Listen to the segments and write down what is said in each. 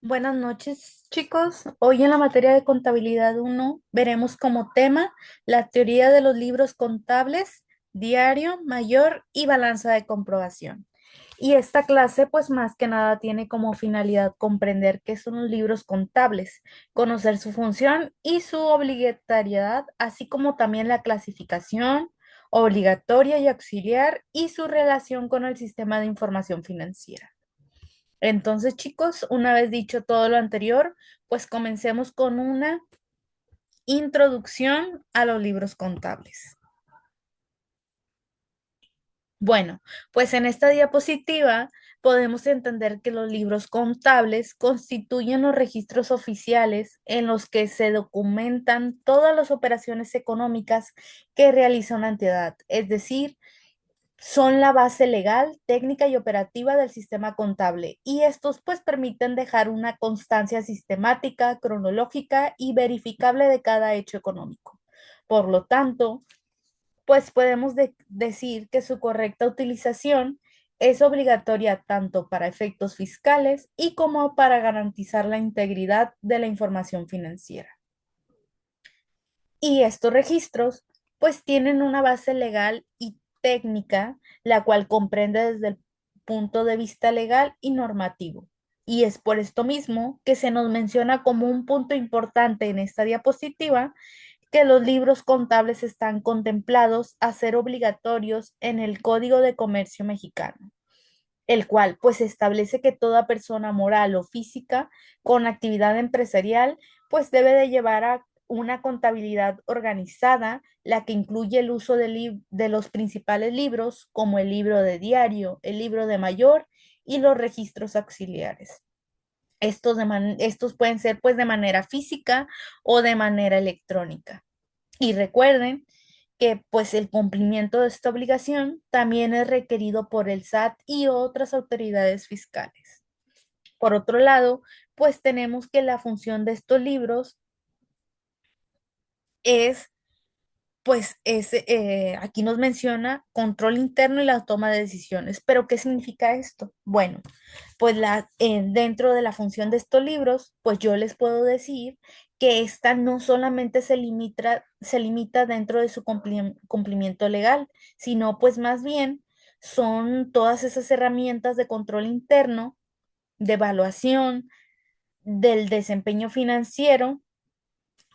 Buenas noches, chicos. Hoy en la materia de contabilidad uno veremos como tema la teoría de los libros contables, diario, mayor y balanza de comprobación. Y esta clase, pues más que nada, tiene como finalidad comprender qué son los libros contables, conocer su función y su obligatoriedad, así como también la clasificación obligatoria y auxiliar y su relación con el sistema de información financiera. Entonces, chicos, una vez dicho todo lo anterior, pues comencemos con una introducción a los libros contables. Bueno, pues en esta diapositiva podemos entender que los libros contables constituyen los registros oficiales en los que se documentan todas las operaciones económicas que realiza una entidad, es decir, son la base legal, técnica y operativa del sistema contable y estos pues permiten dejar una constancia sistemática, cronológica y verificable de cada hecho económico. Por lo tanto, pues podemos decir que su correcta utilización es obligatoria tanto para efectos fiscales y como para garantizar la integridad de la información financiera. Y estos registros pues tienen una base legal y técnica, la cual comprende desde el punto de vista legal y normativo. Y es por esto mismo que se nos menciona como un punto importante en esta diapositiva que los libros contables están contemplados a ser obligatorios en el Código de Comercio mexicano, el cual pues establece que toda persona moral o física con actividad empresarial pues debe de llevar a una contabilidad organizada, la que incluye el uso de los principales libros como el libro de diario, el libro de mayor y los registros auxiliares. Estos pueden ser pues de manera física o de manera electrónica. Y recuerden que pues el cumplimiento de esta obligación también es requerido por el SAT y otras autoridades fiscales. Por otro lado, pues tenemos que la función de estos libros es, aquí nos menciona control interno y la toma de decisiones. ¿Pero qué significa esto? Bueno, pues dentro de la función de estos libros, pues yo les puedo decir que esta no solamente se limita dentro de su cumplimiento legal, sino pues más bien son todas esas herramientas de control interno, de evaluación del desempeño financiero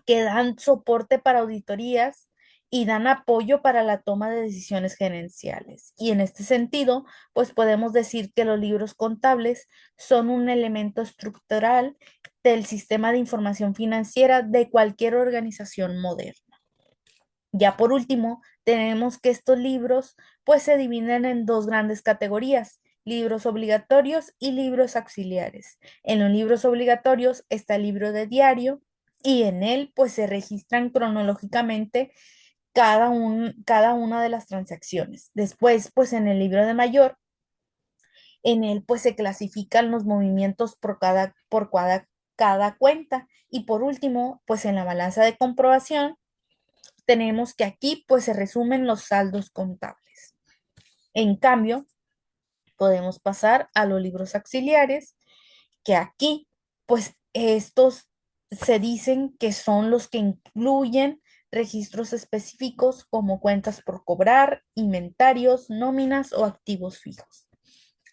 que dan soporte para auditorías y dan apoyo para la toma de decisiones gerenciales. Y en este sentido, pues podemos decir que los libros contables son un elemento estructural del sistema de información financiera de cualquier organización moderna. Ya por último, tenemos que estos libros pues se dividen en dos grandes categorías: libros obligatorios y libros auxiliares. En los libros obligatorios está el libro de diario y en él pues se registran cronológicamente cada una de las transacciones. Después, pues en el libro de mayor, en él pues se clasifican los movimientos por cada cuenta. Y por último, pues en la balanza de comprobación tenemos que aquí pues se resumen los saldos contables. En cambio, podemos pasar a los libros auxiliares, que aquí pues estos se dicen que son los que incluyen registros específicos como cuentas por cobrar, inventarios, nóminas o activos fijos.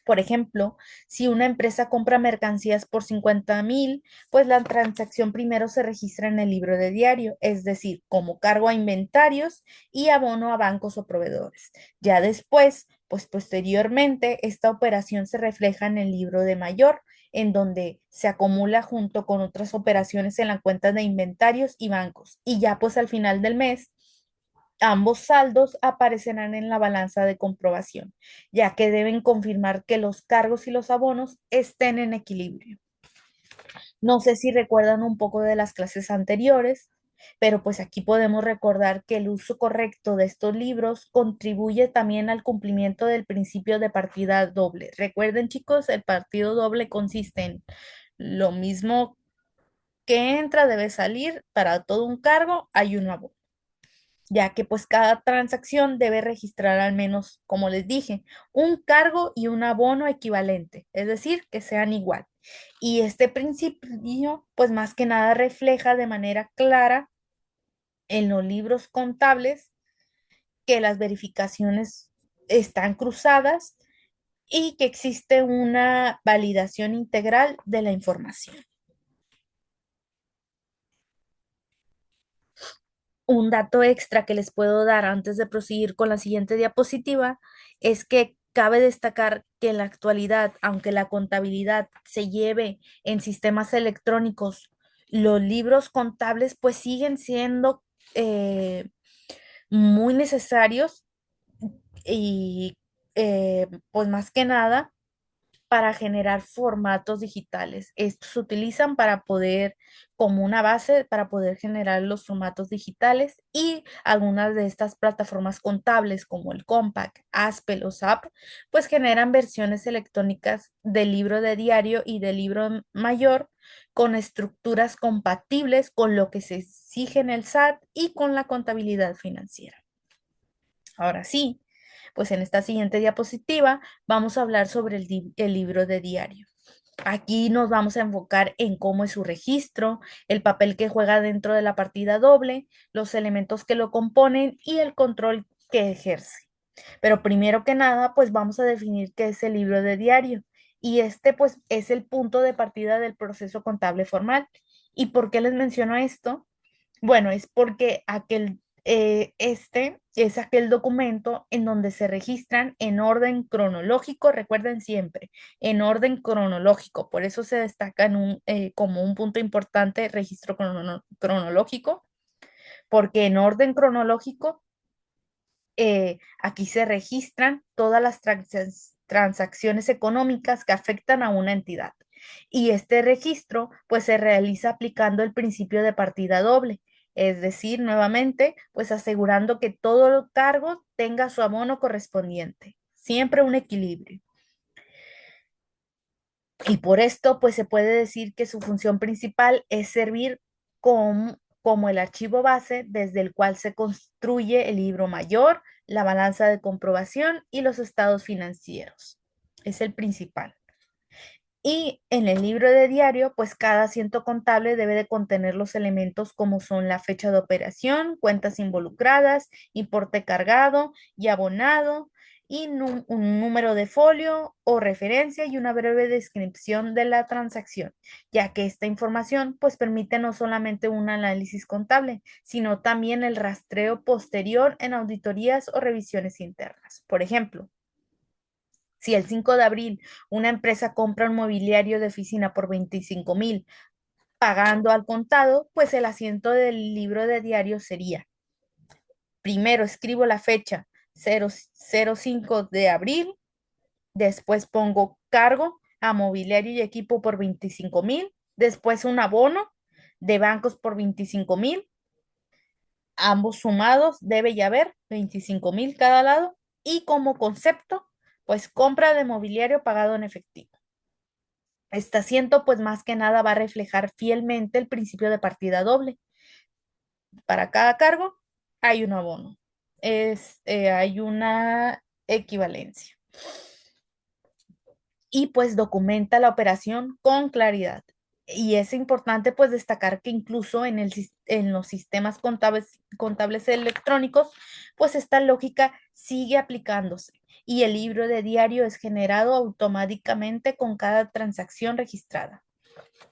Por ejemplo, si una empresa compra mercancías por 50,000, pues la transacción primero se registra en el libro de diario, es decir, como cargo a inventarios y abono a bancos o proveedores. Ya después, pues posteriormente, esta operación se refleja en el libro de mayor, en donde se acumula junto con otras operaciones en la cuenta de inventarios y bancos. Y ya pues al final del mes, ambos saldos aparecerán en la balanza de comprobación, ya que deben confirmar que los cargos y los abonos estén en equilibrio. No sé si recuerdan un poco de las clases anteriores, pero pues aquí podemos recordar que el uso correcto de estos libros contribuye también al cumplimiento del principio de partida doble. Recuerden, chicos, el partido doble consiste en lo mismo que entra debe salir para todo un cargo, hay un abono, ya que pues cada transacción debe registrar al menos, como les dije, un cargo y un abono equivalente, es decir, que sean igual. Y este principio, pues más que nada refleja de manera clara en los libros contables que las verificaciones están cruzadas y que existe una validación integral de la información. Un dato extra que les puedo dar antes de proseguir con la siguiente diapositiva es que cabe destacar que en la actualidad, aunque la contabilidad se lleve en sistemas electrónicos, los libros contables pues siguen siendo eh, muy necesarios y pues más que nada para generar formatos digitales. Estos se utilizan para poder, como una base, para poder generar los formatos digitales y algunas de estas plataformas contables como el Compaq, Aspel o SAP, pues generan versiones electrónicas del libro de diario y del libro mayor con estructuras compatibles con lo que se exige en el SAT y con la contabilidad financiera. Ahora sí, pues en esta siguiente diapositiva vamos a hablar sobre el libro de diario. Aquí nos vamos a enfocar en cómo es su registro, el papel que juega dentro de la partida doble, los elementos que lo componen y el control que ejerce. Pero primero que nada, pues vamos a definir qué es el libro de diario. Y este pues es el punto de partida del proceso contable formal. ¿Y por qué les menciono esto? Bueno, es porque este es aquel documento en donde se registran en orden cronológico, recuerden siempre, en orden cronológico. Por eso se destaca como un punto importante el registro cronológico, porque en orden cronológico aquí se registran todas las transacciones económicas que afectan a una entidad. Y este registro pues se realiza aplicando el principio de partida doble, es decir, nuevamente, pues asegurando que todo cargo tenga su abono correspondiente, siempre un equilibrio. Y por esto, pues se puede decir que su función principal es servir como el archivo base desde el cual se construye el libro mayor, la balanza de comprobación y los estados financieros. Es el principal. Y en el libro de diario, pues cada asiento contable debe de contener los elementos como son la fecha de operación, cuentas involucradas, importe cargado y abonado, y un número de folio o referencia y una breve descripción de la transacción, ya que esta información pues permite no solamente un análisis contable, sino también el rastreo posterior en auditorías o revisiones internas. Por ejemplo, si el 5 de abril una empresa compra un mobiliario de oficina por 25,000 pagando al contado, pues el asiento del libro de diario sería, primero escribo la fecha 005 de abril, después pongo cargo a mobiliario y equipo por 25,000, después un abono de bancos por 25,000, ambos sumados debe ya haber 25,000 cada lado, y como concepto, pues compra de mobiliario pagado en efectivo. Este asiento, pues más que nada va a reflejar fielmente el principio de partida doble. Para cada cargo hay un abono, hay una equivalencia y pues documenta la operación con claridad. Y es importante pues destacar que incluso en los sistemas contables electrónicos, pues esta lógica sigue aplicándose y el libro de diario es generado automáticamente con cada transacción registrada.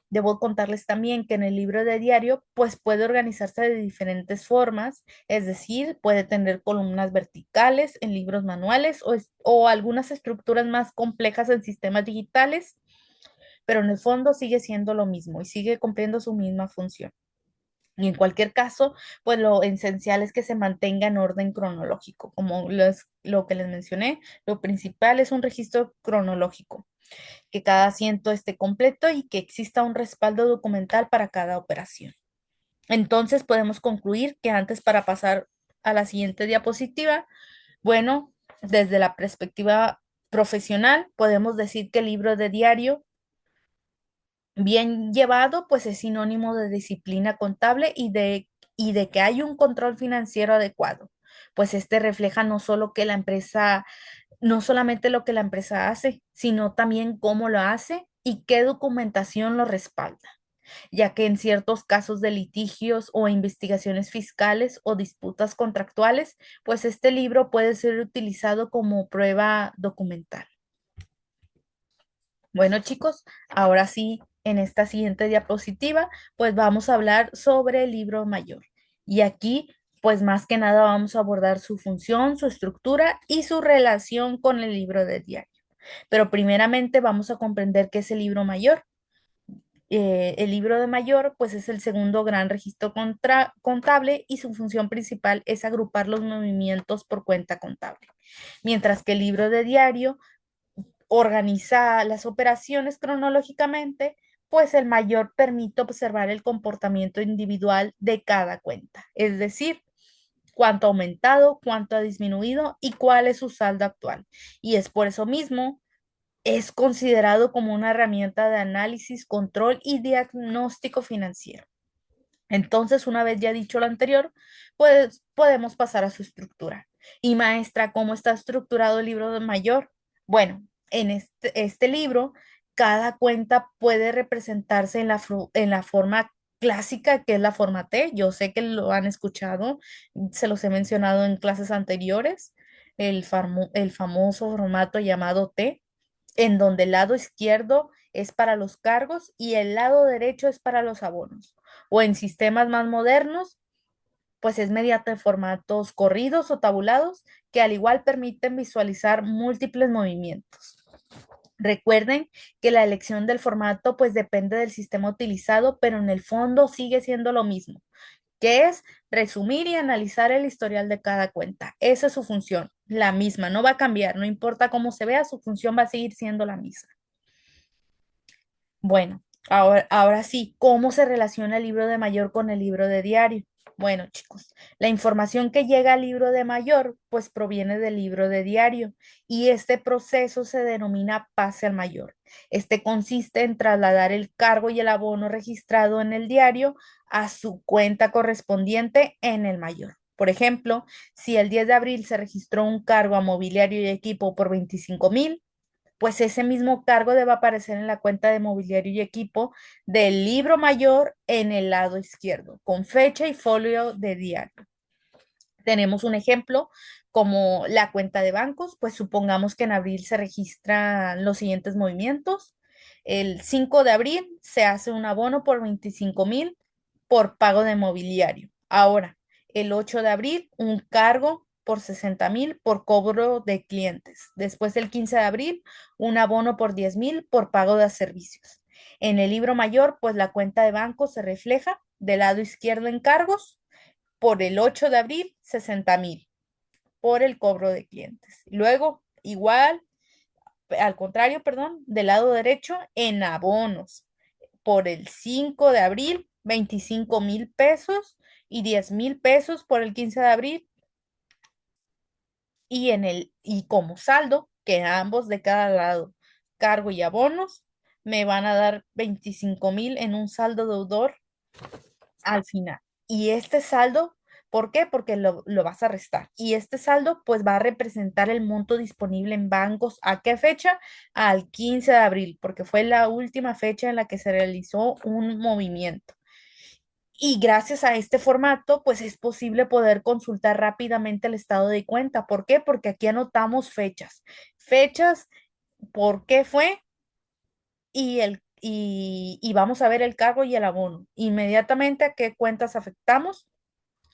Debo contarles también que en el libro de diario, pues puede organizarse de diferentes formas, es decir, puede tener columnas verticales en libros manuales o algunas estructuras más complejas en sistemas digitales, pero en el fondo sigue siendo lo mismo y sigue cumpliendo su misma función. Y en cualquier caso, pues lo esencial es que se mantenga en orden cronológico. Como lo que les mencioné, lo principal es un registro cronológico, que cada asiento esté completo y que exista un respaldo documental para cada operación. Entonces podemos concluir que antes, para pasar a la siguiente diapositiva, bueno, desde la perspectiva profesional, podemos decir que el libro de diario bien llevado, pues es sinónimo de disciplina contable y de que hay un control financiero adecuado. Pues este refleja no solamente lo que la empresa hace, sino también cómo lo hace y qué documentación lo respalda, ya que en ciertos casos de litigios o investigaciones fiscales o disputas contractuales, pues este libro puede ser utilizado como prueba documental. Bueno, chicos, ahora sí, en esta siguiente diapositiva, pues vamos a hablar sobre el libro mayor. Y aquí, pues más que nada vamos a abordar su función, su estructura y su relación con el libro de diario. Pero primeramente vamos a comprender qué es el libro mayor. El libro de mayor, pues es el segundo gran registro contable y su función principal es agrupar los movimientos por cuenta contable. Mientras que el libro de diario organiza las operaciones cronológicamente, pues el mayor permite observar el comportamiento individual de cada cuenta, es decir, cuánto ha aumentado, cuánto ha disminuido y cuál es su saldo actual. Y es por eso mismo es considerado como una herramienta de análisis, control y diagnóstico financiero. Entonces, una vez ya dicho lo anterior, pues podemos pasar a su estructura. Y maestra, ¿cómo está estructurado el libro de mayor? Bueno, en este libro, cada cuenta puede representarse en la forma clásica, que es la forma T. Yo sé que lo han escuchado, se los he mencionado en clases anteriores, el famoso formato llamado T, en donde el lado izquierdo es para los cargos y el lado derecho es para los abonos. O en sistemas más modernos, pues es mediante formatos corridos o tabulados que al igual permiten visualizar múltiples movimientos. Recuerden que la elección del formato pues depende del sistema utilizado, pero en el fondo sigue siendo lo mismo, que es resumir y analizar el historial de cada cuenta. Esa es su función, la misma, no va a cambiar, no importa cómo se vea, su función va a seguir siendo la misma. Bueno, ahora sí, ¿cómo se relaciona el libro de mayor con el libro de diario? Bueno, chicos, la información que llega al libro de mayor, pues proviene del libro de diario y este proceso se denomina pase al mayor. Este consiste en trasladar el cargo y el abono registrado en el diario a su cuenta correspondiente en el mayor. Por ejemplo, si el 10 de abril se registró un cargo a mobiliario y equipo por 25,000, pues ese mismo cargo debe aparecer en la cuenta de mobiliario y equipo del libro mayor en el lado izquierdo, con fecha y folio de diario. Tenemos un ejemplo como la cuenta de bancos, pues supongamos que en abril se registran los siguientes movimientos. El 5 de abril se hace un abono por 25,000 por pago de mobiliario. Ahora, el 8 de abril, un cargo por 60,000 por cobro de clientes. Después del 15 de abril, un abono por 10,000 por pago de servicios. En el libro mayor, pues la cuenta de banco se refleja del lado izquierdo en cargos por el 8 de abril, 60,000 por el cobro de clientes. Luego, igual, al contrario, perdón, del lado derecho, en abonos, por el 5 de abril, 25,000 pesos y 10,000 pesos por el 15 de abril y como saldo, que ambos de cada lado, cargo y abonos, me van a dar 25,000 en un saldo deudor al final. Y este saldo, ¿por qué? Porque lo vas a restar. Y este saldo pues va a representar el monto disponible en bancos. ¿A qué fecha? Al 15 de abril, porque fue la última fecha en la que se realizó un movimiento. Y gracias a este formato, pues es posible poder consultar rápidamente el estado de cuenta. ¿Por qué? Porque aquí anotamos fechas. Fechas, por qué fue y vamos a ver el cargo y el abono. Inmediatamente a qué cuentas afectamos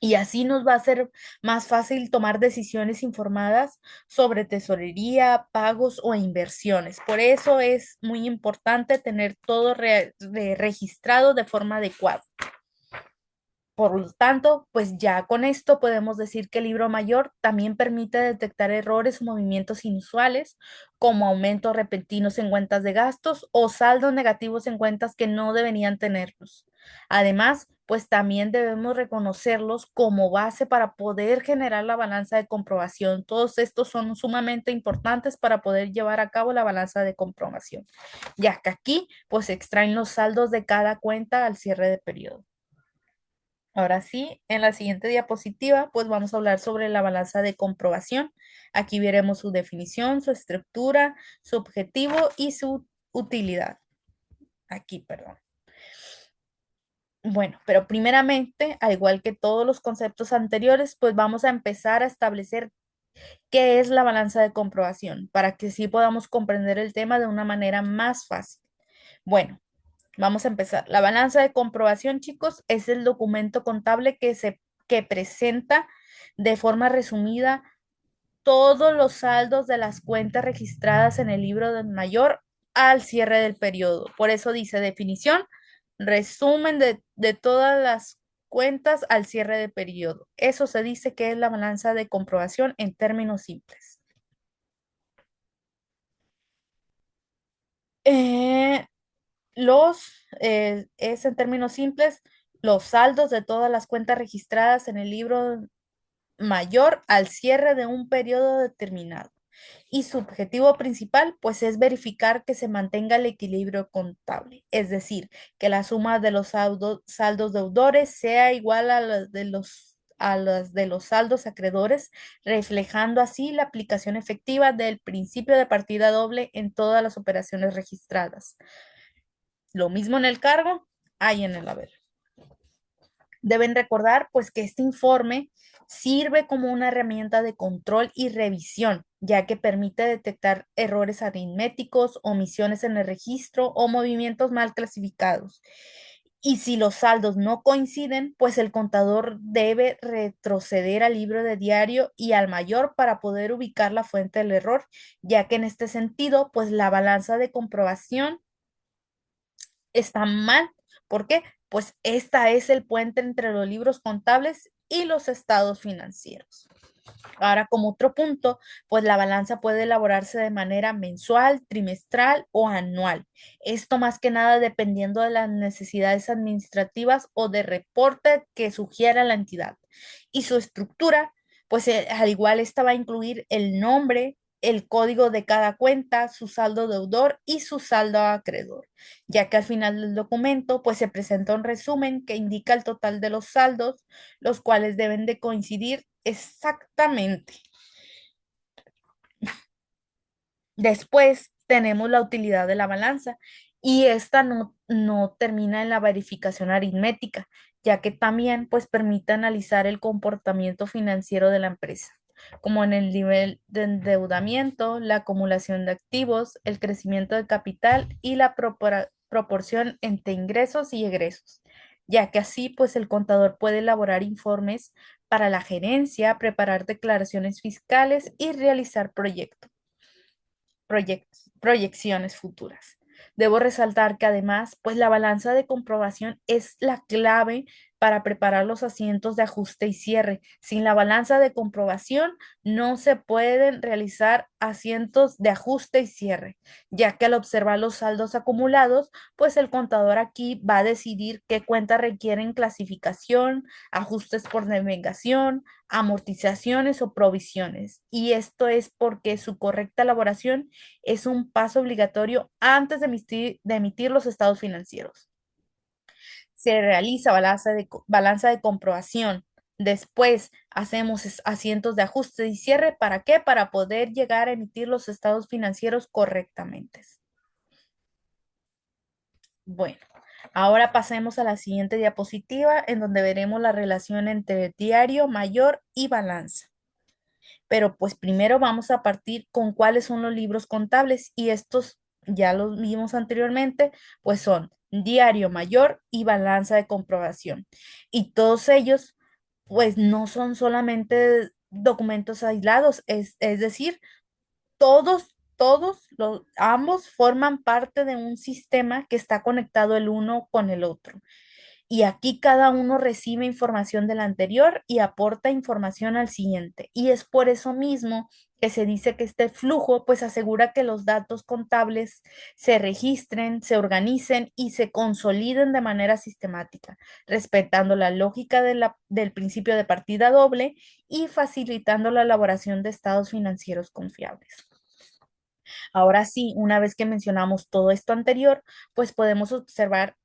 y así nos va a ser más fácil tomar decisiones informadas sobre tesorería, pagos o inversiones. Por eso es muy importante tener todo registrado de forma adecuada. Por lo tanto, pues ya con esto podemos decir que el libro mayor también permite detectar errores o movimientos inusuales, como aumentos repentinos en cuentas de gastos o saldos negativos en cuentas que no deberían tenerlos. Además, pues también debemos reconocerlos como base para poder generar la balanza de comprobación. Todos estos son sumamente importantes para poder llevar a cabo la balanza de comprobación, ya que aquí pues se extraen los saldos de cada cuenta al cierre de periodo. Ahora sí, en la siguiente diapositiva, pues vamos a hablar sobre la balanza de comprobación. Aquí veremos su definición, su estructura, su objetivo y su utilidad. aquí, perdón. Bueno, pero primeramente, al igual que todos los conceptos anteriores, pues vamos a empezar a establecer qué es la balanza de comprobación para que sí podamos comprender el tema de una manera más fácil. Bueno, vamos a empezar. La balanza de comprobación, chicos, es el documento contable que presenta de forma resumida todos los saldos de las cuentas registradas en el libro del mayor al cierre del periodo. Por eso dice definición, resumen de todas las cuentas al cierre del periodo. Eso se dice que es la balanza de comprobación en términos simples. Eh, es en términos simples, los saldos de todas las cuentas registradas en el libro mayor al cierre de un periodo determinado. Y su objetivo principal, pues, es verificar que se mantenga el equilibrio contable, es decir, que la suma de los saldos deudores sea igual a las de los saldos acreedores, reflejando así la aplicación efectiva del principio de partida doble en todas las operaciones registradas. Lo mismo en el cargo, hay en el haber. Deben recordar pues que este informe sirve como una herramienta de control y revisión, ya que permite detectar errores aritméticos, omisiones en el registro o movimientos mal clasificados. Y si los saldos no coinciden, pues el contador debe retroceder al libro de diario y al mayor para poder ubicar la fuente del error, ya que en este sentido, pues la balanza de comprobación está mal. ¿Por qué? Pues esta es el puente entre los libros contables y los estados financieros. Ahora, como otro punto, pues la balanza puede elaborarse de manera mensual, trimestral o anual. Esto más que nada dependiendo de las necesidades administrativas o de reporte que sugiera la entidad. Y su estructura, pues al igual esta va a incluir el nombre, el código de cada cuenta, su saldo deudor y su saldo acreedor, ya que al final del documento pues se presenta un resumen que indica el total de los saldos, los cuales deben de coincidir exactamente. Después tenemos la utilidad de la balanza y esta no termina en la verificación aritmética, ya que también pues permite analizar el comportamiento financiero de la empresa, como en el nivel de endeudamiento, la acumulación de activos, el crecimiento de capital y la proporción entre ingresos y egresos, ya que así pues el contador puede elaborar informes para la gerencia, preparar declaraciones fiscales y realizar proyecciones futuras. Debo resaltar que además, pues la balanza de comprobación es la clave para preparar los asientos de ajuste y cierre. Sin la balanza de comprobación no se pueden realizar asientos de ajuste y cierre, ya que al observar los saldos acumulados, pues el contador aquí va a decidir qué cuentas requieren clasificación, ajustes por navegación, amortizaciones o provisiones. Y esto es porque su correcta elaboración es un paso obligatorio antes de emitir los estados financieros. Se realiza balanza de comprobación. Después hacemos asientos de ajuste y cierre. ¿Para qué? Para poder llegar a emitir los estados financieros correctamente. Bueno, ahora pasemos a la siguiente diapositiva en donde veremos la relación entre diario, mayor y balanza. Pero pues primero vamos a partir con cuáles son los libros contables y estos ya los vimos anteriormente, pues son diario mayor y balanza de comprobación. Y todos ellos pues no son solamente documentos aislados, es decir, ambos forman parte de un sistema que está conectado el uno con el otro. Y aquí cada uno recibe información del anterior y aporta información al siguiente. Y es por eso mismo que se dice que este flujo pues asegura que los datos contables se registren, se organicen y se consoliden de manera sistemática, respetando la lógica del principio de partida doble y facilitando la elaboración de estados financieros confiables. Ahora sí, una vez que mencionamos todo esto anterior, pues podemos observar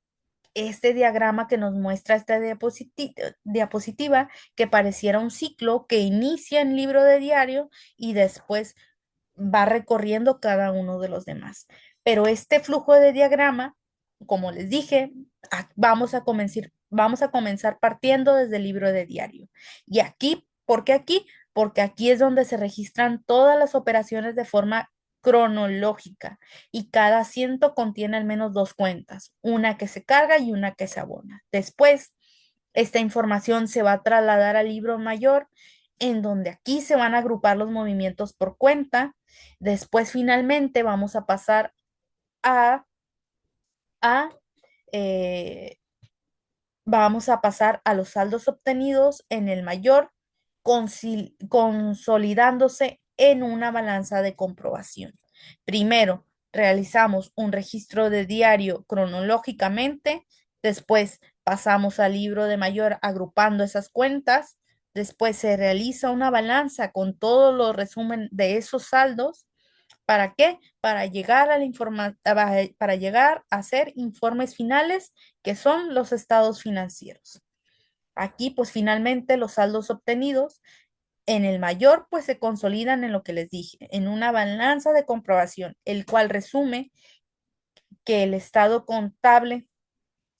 este diagrama que nos muestra esta diapositiva que pareciera un ciclo que inicia en libro de diario y después va recorriendo cada uno de los demás. Pero este flujo de diagrama como les dije, vamos a comenzar partiendo desde el libro de diario. Y aquí, ¿por qué aquí? Porque aquí es donde se registran todas las operaciones de forma cronológica y cada asiento contiene al menos dos cuentas, una que se carga y una que se abona. Después, esta información se va a trasladar al libro mayor, en donde aquí se van a agrupar los movimientos por cuenta. Después, finalmente, vamos a pasar a, a eh, vamos a pasar a los saldos obtenidos en el mayor, consolidándose en una balanza de comprobación. Primero, realizamos un registro de diario cronológicamente, después pasamos al libro de mayor agrupando esas cuentas, después se realiza una balanza con todo lo resumen de esos saldos. ¿Para qué? Para llegar a para llegar a hacer informes finales que son los estados financieros. Aquí, pues finalmente los saldos obtenidos en el mayor, pues se consolidan en lo que les dije, en una balanza de comprobación, el cual resume que el estado contable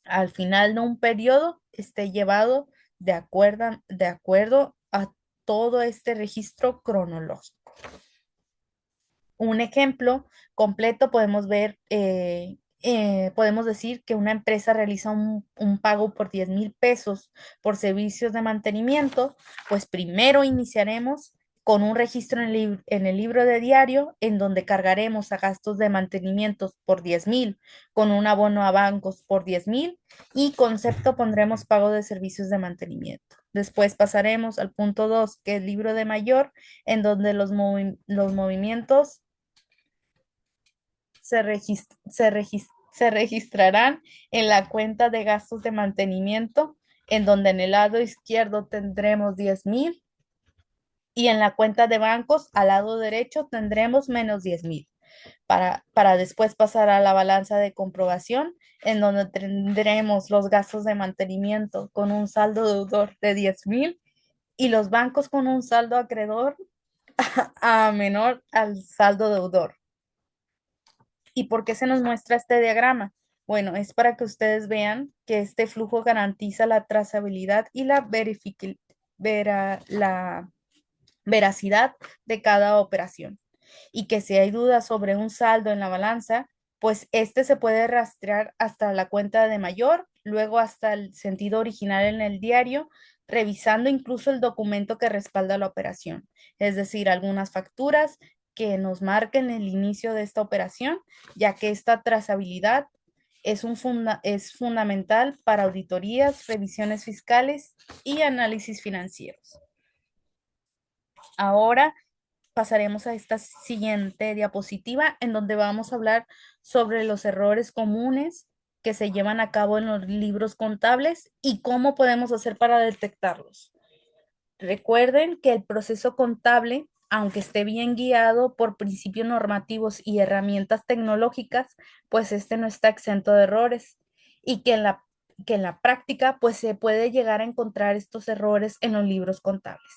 al final de un periodo esté llevado de acuerdo a todo este registro cronológico. Un ejemplo completo podemos ver, podemos decir que una empresa realiza un pago por 10,000 pesos por servicios de mantenimiento, pues primero iniciaremos con un registro en el libro de diario en donde cargaremos a gastos de mantenimiento por 10,000, con un abono a bancos por 10,000 y concepto pondremos pago de servicios de mantenimiento. Después pasaremos al punto 2, que es el libro de mayor, en donde los movimientos se registrarán en la cuenta de gastos de mantenimiento, en donde en el lado izquierdo tendremos 10,000 y en la cuenta de bancos al lado derecho tendremos menos 10,000. Para después pasar a la balanza de comprobación, en donde tendremos los gastos de mantenimiento con un saldo deudor de 10,000 y los bancos con un saldo acreedor a menor al saldo deudor. ¿Y por qué se nos muestra este diagrama? Bueno, es para que ustedes vean que este flujo garantiza la trazabilidad y la veracidad de cada operación. Y que si hay dudas sobre un saldo en la balanza, pues este se puede rastrear hasta la cuenta de mayor, luego hasta el sentido original en el diario, revisando incluso el documento que respalda la operación, es decir, algunas facturas que nos marquen el inicio de esta operación, ya que esta trazabilidad es fundamental para auditorías, revisiones fiscales y análisis financieros. Ahora pasaremos a esta siguiente diapositiva en donde vamos a hablar sobre los errores comunes que se llevan a cabo en los libros contables y cómo podemos hacer para detectarlos. Recuerden que el proceso contable, aunque esté bien guiado por principios normativos y herramientas tecnológicas, pues este no está exento de errores y que en la práctica pues se puede llegar a encontrar estos errores en los libros contables.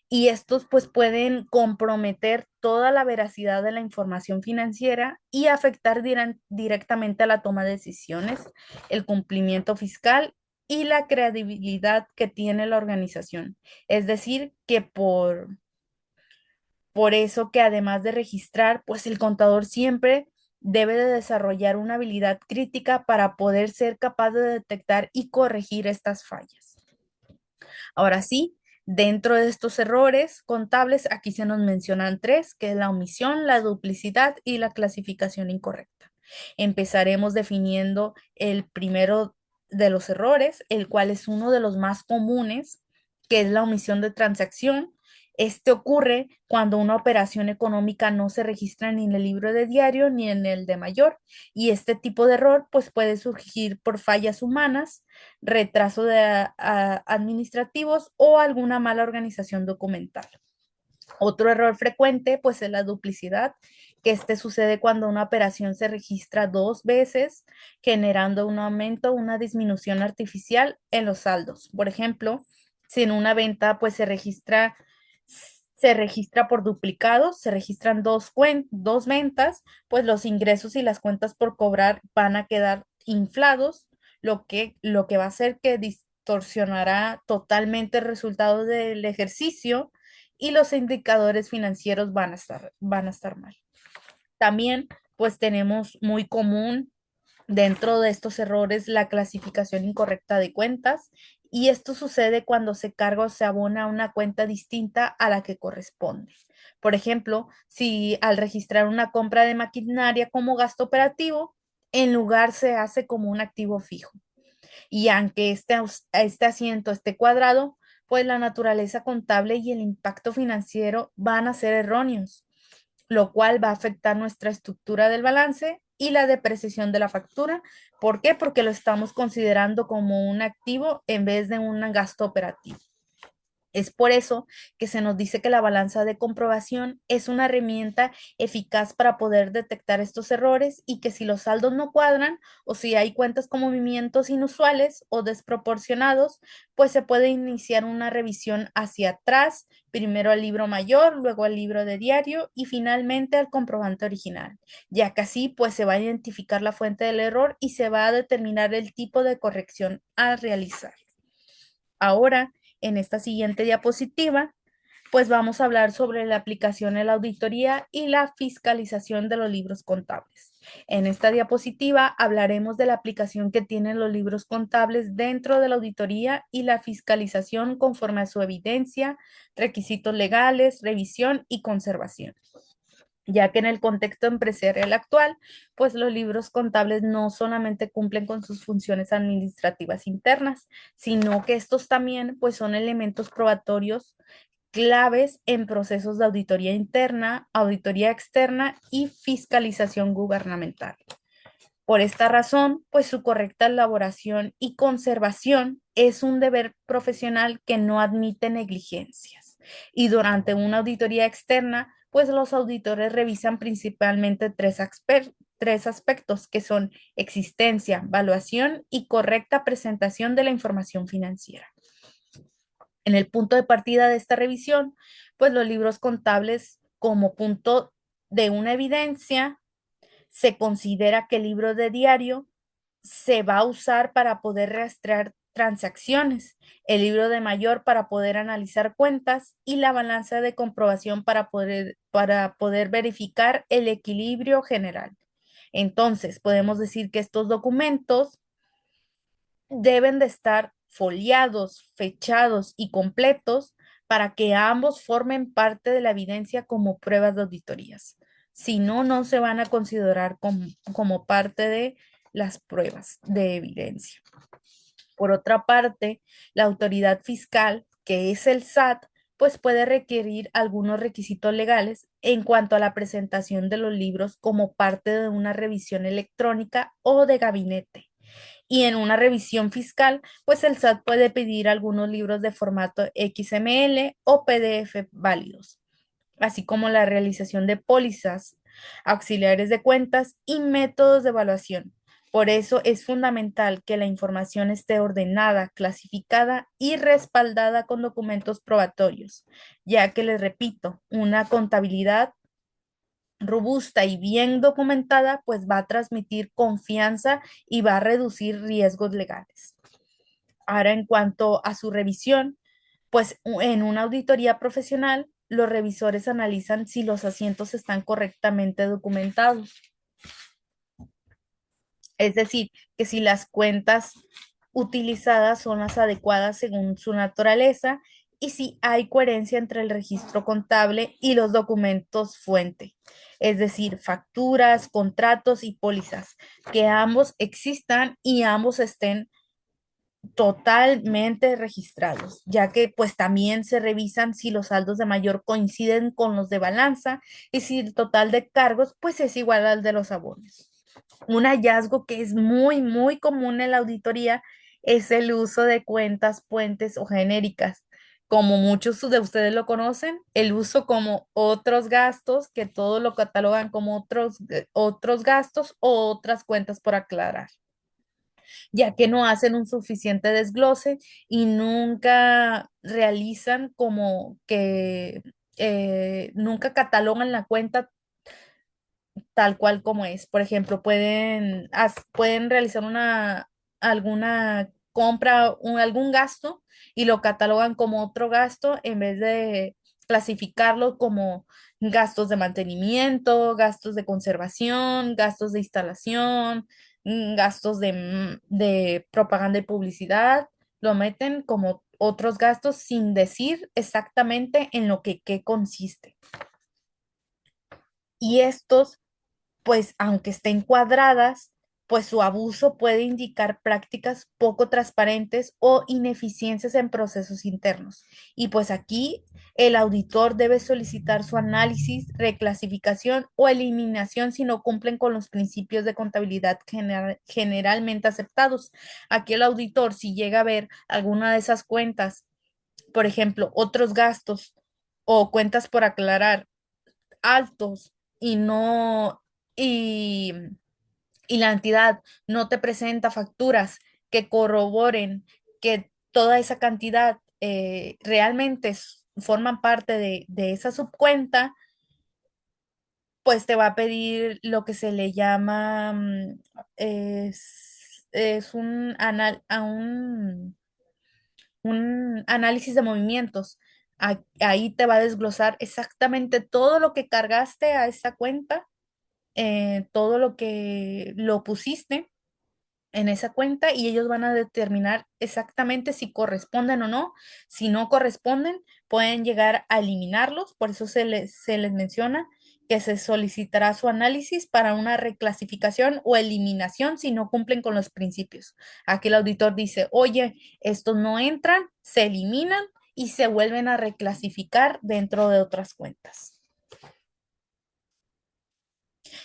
Y estos pues pueden comprometer toda la veracidad de la información financiera y afectar directamente a la toma de decisiones, el cumplimiento fiscal y la credibilidad que tiene la organización. Es decir, que por eso que además de registrar, pues el contador siempre debe de desarrollar una habilidad crítica para poder ser capaz de detectar y corregir estas fallas. Ahora sí, dentro de estos errores contables, aquí se nos mencionan tres, que es la omisión, la duplicidad y la clasificación incorrecta. Empezaremos definiendo el primero de los errores, el cual es uno de los más comunes, que es la omisión de transacción. Este ocurre cuando una operación económica no se registra ni en el libro de diario ni en el de mayor, y este tipo de error pues puede surgir por fallas humanas, retraso administrativos o alguna mala organización documental. Otro error frecuente, pues, es la duplicidad, que este sucede cuando una operación se registra dos veces, generando un aumento o una disminución artificial en los saldos. Por ejemplo, si en una venta, pues, se registra por duplicado, se registran dos ventas, pues los ingresos y las cuentas por cobrar van a quedar inflados, lo que va a hacer que distorsionará totalmente el resultado del ejercicio y los indicadores financieros van a estar mal. También, pues tenemos muy común dentro de estos errores la clasificación incorrecta de cuentas, y esto sucede cuando se carga o se abona una cuenta distinta a la que corresponde. Por ejemplo, si al registrar una compra de maquinaria como gasto operativo, en lugar se hace como un activo fijo. Y aunque este asiento esté cuadrado, pues la naturaleza contable y el impacto financiero van a ser erróneos, lo cual va a afectar nuestra estructura del balance y la depreciación de la factura. ¿Por qué? Porque lo estamos considerando como un activo en vez de un gasto operativo. Es por eso que se nos dice que la balanza de comprobación es una herramienta eficaz para poder detectar estos errores, y que si los saldos no cuadran o si hay cuentas con movimientos inusuales o desproporcionados, pues se puede iniciar una revisión hacia atrás, primero al libro mayor, luego al libro de diario y finalmente al comprobante original, ya que así pues se va a identificar la fuente del error y se va a determinar el tipo de corrección a realizar. Ahora, en esta siguiente diapositiva, pues vamos a hablar sobre la aplicación de la auditoría y la fiscalización de los libros contables. En esta diapositiva hablaremos de la aplicación que tienen los libros contables dentro de la auditoría y la fiscalización conforme a su evidencia, requisitos legales, revisión y conservación, ya que en el contexto empresarial actual, pues los libros contables no solamente cumplen con sus funciones administrativas internas, sino que estos también pues son elementos probatorios claves en procesos de auditoría interna, auditoría externa y fiscalización gubernamental. Por esta razón, pues su correcta elaboración y conservación es un deber profesional que no admite negligencias. Y durante una auditoría externa, pues los auditores revisan principalmente tres aspectos, que son existencia, evaluación y correcta presentación de la información financiera. En el punto de partida de esta revisión, pues los libros contables como punto de una evidencia, se considera que el libro de diario se va a usar para poder rastrear transacciones, el libro de mayor para poder analizar cuentas y la balanza de comprobación para poder verificar el equilibrio general. Entonces, podemos decir que estos documentos deben de estar foliados, fechados y completos para que ambos formen parte de la evidencia como pruebas de auditorías. Si no, no se van a considerar como parte de las pruebas de evidencia. Por otra parte, la autoridad fiscal, que es el SAT, pues puede requerir algunos requisitos legales en cuanto a la presentación de los libros como parte de una revisión electrónica o de gabinete. Y en una revisión fiscal, pues el SAT puede pedir algunos libros de formato XML o PDF válidos, así como la realización de pólizas, auxiliares de cuentas y métodos de evaluación. Por eso es fundamental que la información esté ordenada, clasificada y respaldada con documentos probatorios, ya que, les repito, una contabilidad robusta y bien documentada, pues va a transmitir confianza y va a reducir riesgos legales. Ahora, en cuanto a su revisión, pues en una auditoría profesional, los revisores analizan si los asientos están correctamente documentados. Es decir, que si las cuentas utilizadas son las adecuadas según su naturaleza y si hay coherencia entre el registro contable y los documentos fuente, es decir, facturas, contratos y pólizas, que ambos existan y ambos estén totalmente registrados, ya que pues también se revisan si los saldos de mayor coinciden con los de balanza y si el total de cargos pues es igual al de los abonos. Un hallazgo que es muy, muy común en la auditoría es el uso de cuentas puentes o genéricas. Como muchos de ustedes lo conocen, el uso como otros gastos, que todos lo catalogan como otros gastos o otras cuentas por aclarar, ya que no hacen un suficiente desglose y nunca realizan como que nunca catalogan la cuenta tal cual como es. Por ejemplo, pueden realizar alguna compra, algún gasto y lo catalogan como otro gasto en vez de clasificarlo como gastos de mantenimiento, gastos de conservación, gastos de instalación, gastos de propaganda y publicidad. Lo meten como otros gastos sin decir exactamente en lo que qué consiste. Y estos, pues aunque estén cuadradas, pues su abuso puede indicar prácticas poco transparentes o ineficiencias en procesos internos. Y pues aquí el auditor debe solicitar su análisis, reclasificación o eliminación si no cumplen con los principios de contabilidad generalmente aceptados. Aquí el auditor, si llega a ver alguna de esas cuentas, por ejemplo, otros gastos o cuentas por aclarar altos y no, y, y la entidad no te presenta facturas que corroboren que toda esa cantidad realmente forman parte de esa subcuenta, pues te va a pedir lo que se le llama, es un análisis de movimientos. Ahí te va a desglosar exactamente todo lo que cargaste a esa cuenta, todo lo que lo pusiste en esa cuenta y ellos van a determinar exactamente si corresponden o no. Si no corresponden, pueden llegar a eliminarlos, por eso se les menciona que se solicitará su análisis para una reclasificación o eliminación si no cumplen con los principios. Aquí el auditor dice, oye, estos no entran, se eliminan y se vuelven a reclasificar dentro de otras cuentas.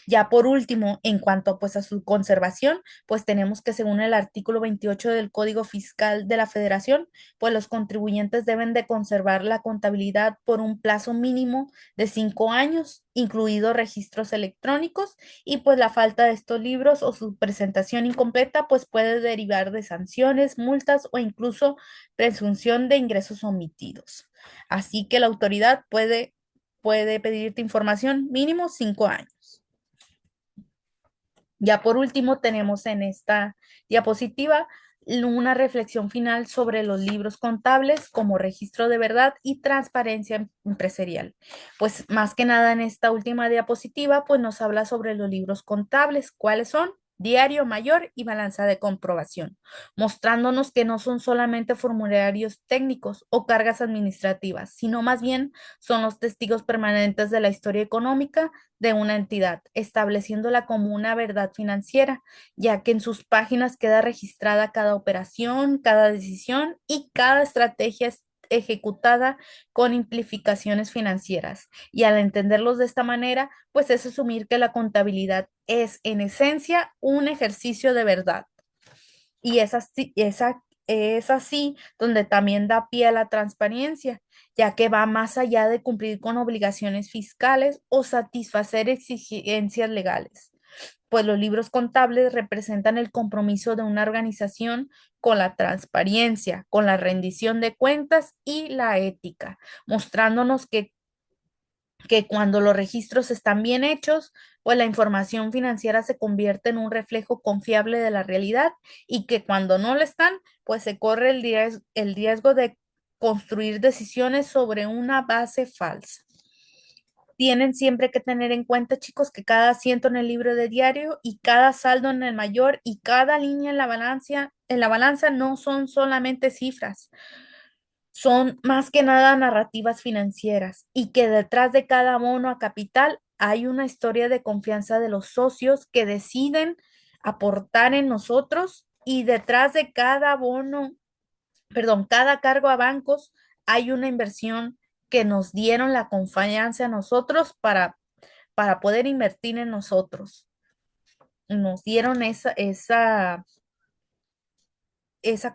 Ya por último, en cuanto pues a su conservación, pues tenemos que según el artículo 28 del Código Fiscal de la Federación, pues los contribuyentes deben de conservar la contabilidad por un plazo mínimo de 5 años, incluidos registros electrónicos, y pues la falta de estos libros o su presentación incompleta pues puede derivar de sanciones, multas o incluso presunción de ingresos omitidos. Así que la autoridad puede pedirte información mínimo 5 años. Ya por último, tenemos en esta diapositiva una reflexión final sobre los libros contables como registro de verdad y transparencia empresarial. Pues más que nada en esta última diapositiva, pues nos habla sobre los libros contables, cuáles son diario mayor y balanza de comprobación, mostrándonos que no son solamente formularios técnicos o cargas administrativas, sino más bien son los testigos permanentes de la historia económica de una entidad, estableciéndola como una verdad financiera, ya que en sus páginas queda registrada cada operación, cada decisión y cada estrategia ejecutada con implicaciones financieras. Y al entenderlos de esta manera, pues es asumir que la contabilidad es en esencia un ejercicio de verdad. Y es así donde también da pie a la transparencia, ya que va más allá de cumplir con obligaciones fiscales o satisfacer exigencias legales, pues los libros contables representan el compromiso de una organización con la transparencia, con la rendición de cuentas y la ética, mostrándonos que cuando los registros están bien hechos, pues la información financiera se convierte en un reflejo confiable de la realidad y que cuando no lo están, pues se corre el riesgo de construir decisiones sobre una base falsa. Tienen siempre que tener en cuenta, chicos, que cada asiento en el libro de diario y cada saldo en el mayor y cada línea en la balanza no son solamente cifras, son más que nada narrativas financieras y que detrás de cada bono a capital hay una historia de confianza de los socios que deciden aportar en nosotros y detrás de cada bono, perdón, cada cargo a bancos hay una inversión que nos dieron la confianza a nosotros para poder invertir en nosotros. Nos dieron esa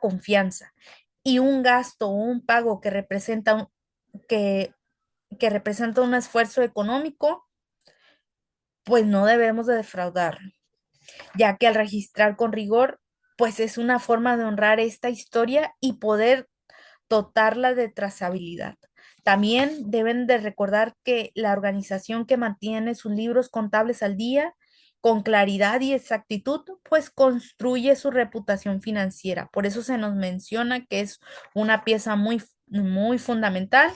confianza. Y un gasto o un pago que que representa un esfuerzo económico, pues no debemos de defraudar, ya que al registrar con rigor, pues es una forma de honrar esta historia y poder dotarla de trazabilidad. También deben de recordar que la organización que mantiene sus libros contables al día con claridad y exactitud, pues construye su reputación financiera. Por eso se nos menciona que es una pieza muy fundamental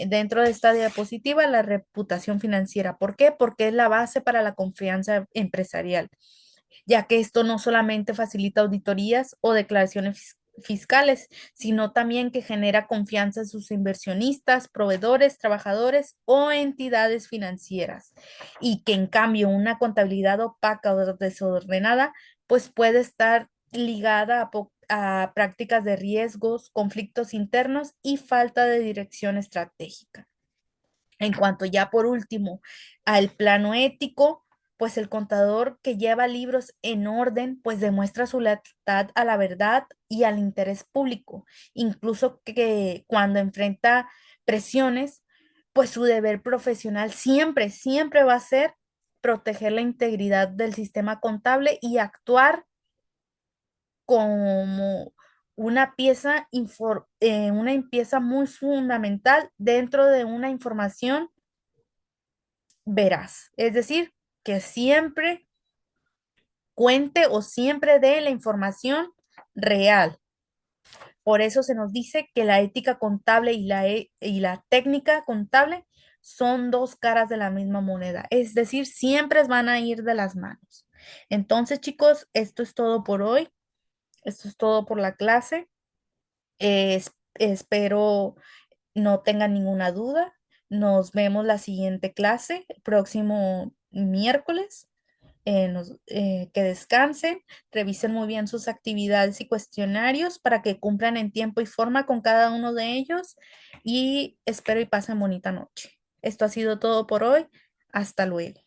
dentro de esta diapositiva, la reputación financiera. ¿Por qué? Porque es la base para la confianza empresarial, ya que esto no solamente facilita auditorías o declaraciones fiscales, sino también que genera confianza en sus inversionistas, proveedores, trabajadores o entidades financieras. Y que en cambio una contabilidad opaca o desordenada, pues puede estar ligada a prácticas de riesgos, conflictos internos y falta de dirección estratégica. En cuanto ya por último al plano ético, pues el contador que lleva libros en orden, pues demuestra su lealtad a la verdad y al interés público, incluso que cuando enfrenta presiones, pues su deber profesional siempre va a ser proteger la integridad del sistema contable y actuar como una pieza muy fundamental dentro de una información veraz. Es decir, que siempre cuente o siempre dé la información real. Por eso se nos dice que la ética contable y la técnica contable son dos caras de la misma moneda. Es decir, siempre van a ir de las manos. Entonces, chicos, esto es todo por hoy. Esto es todo por la clase. Espero no tengan ninguna duda. Nos vemos la siguiente clase, el próximo miércoles. Que descansen, revisen muy bien sus actividades y cuestionarios para que cumplan en tiempo y forma con cada uno de ellos y espero y pasen bonita noche. Esto ha sido todo por hoy. Hasta luego.